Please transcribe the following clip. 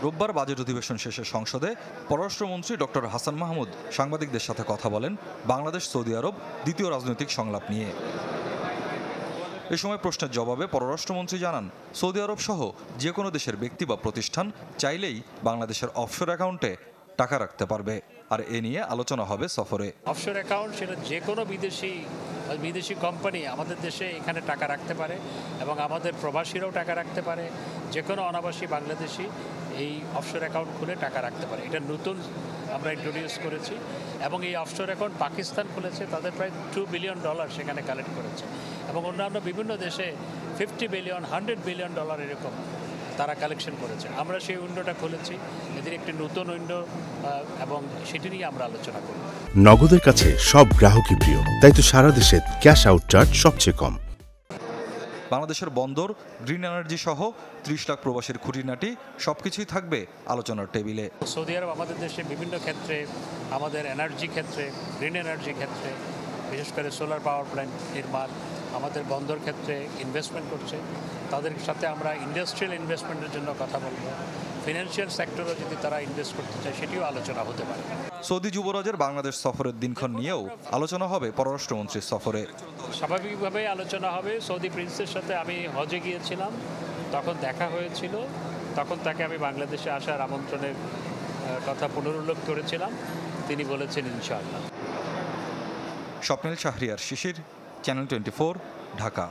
রোববার বাজেট অধিবেশন শেষে সংসদে পররাষ্ট্রমন্ত্রী ডক্টর হাসান মাহমুদ সাংবাদিকদের সাথে কথা বলেন বাংলাদেশ সৌদি আরব দ্বিতীয় রাজনৈতিক সংলাপ নিয়ে। এ সময় প্রশ্নের জবাবে পররাষ্ট্রমন্ত্রী জানান, সৌদি আরব সহ যে কোনো দেশের ব্যক্তি বা প্রতিষ্ঠান চাইলেই বাংলাদেশের অফশোর অ্যাকাউন্টে টাকা রাখতে পারবে, আর এ নিয়ে আলোচনা হবে সফরে। অফশোর অ্যাকাউন্ট সেটা যে কোনো বিদেশি কোম্পানি আমাদের দেশে এখানে টাকা রাখতে পারে এবং আমাদের প্রবাসীরাও টাকা রাখতে পারে। যে কোনো অনাবাসী বাংলাদেশি এই অফশোর অ্যাকাউন্ট খুলে টাকা রাখতে পারে। এটা নতুন আমরা ইন্ট্রোডিউস করেছি এবং এই অফশোর অ্যাকাউন্ট পাকিস্তান খুলেছে, তাদের প্রায় $2 বিলিয়ন সেখানে কালেক্ট করেছে এবং অন্যান্য বিভিন্ন দেশে $50 বিলিয়ন, $100 বিলিয়ন এরকম তারা কালেকশন করেছে। আমরা সেই উইন্ডোটা খুলেছি, এদের একটি নতুন উইন্ডো এবং সেটি নিয়ে আমরা আলোচনা করব। নগদের কাছে সব গ্রাহকই প্রিয়, তাই তো সারা দেশে ক্যাশ আউট চার্জ সবচেয়ে কম। বাংলাদেশের বন্দর, গ্রিন এনার্জি সহ 30 লাখ প্রবাসীর খুঁটিনাটি সবকিছুই থাকবে আলোচনার টেবিলে। সৌদি আরব আমাদের দেশে বিভিন্ন ক্ষেত্রে, আমাদের এনার্জি ক্ষেত্রে, গ্রিন এনার্জি ক্ষেত্রে, বিশেষ করে সোলার পাওয়ার প্ল্যান্ট নির্মাণ, আমাদের বন্দর ক্ষেত্রে ইনভেস্টমেন্ট করছে। তাদের সাথে আমরা ইন্ডাস্ট্রিয়াল ইনভেস্টমেন্টের জন্য কথা বলবো। ফিনান্সিয়াল সেক্টরও যদি তারা ইনভেস্ট করতে চায় সেটিও আলোচনা হতে পারে। সৌদি যুবরাজের বাংলাদেশ সফরের দিনক্ষণ নিয়েও আলোচনা হবে পররাষ্ট্রমন্ত্রীর সফরে। স্বাভাবিকভাবেই আলোচনা হবে। সৌদি প্রিন্সের সাথে আমি হজে গিয়েছিলাম, তখন দেখা হয়েছিল, তখন তাকে আমি বাংলাদেশে আসার আমন্ত্রণের কথা পুনরুল্লেখ করেছিলাম, তিনি বলেছেন ইনশাআল্লাহ। স্বপ্নিল শাহরিয়ার শিশির, চ্যানেল 24, ঢাকা।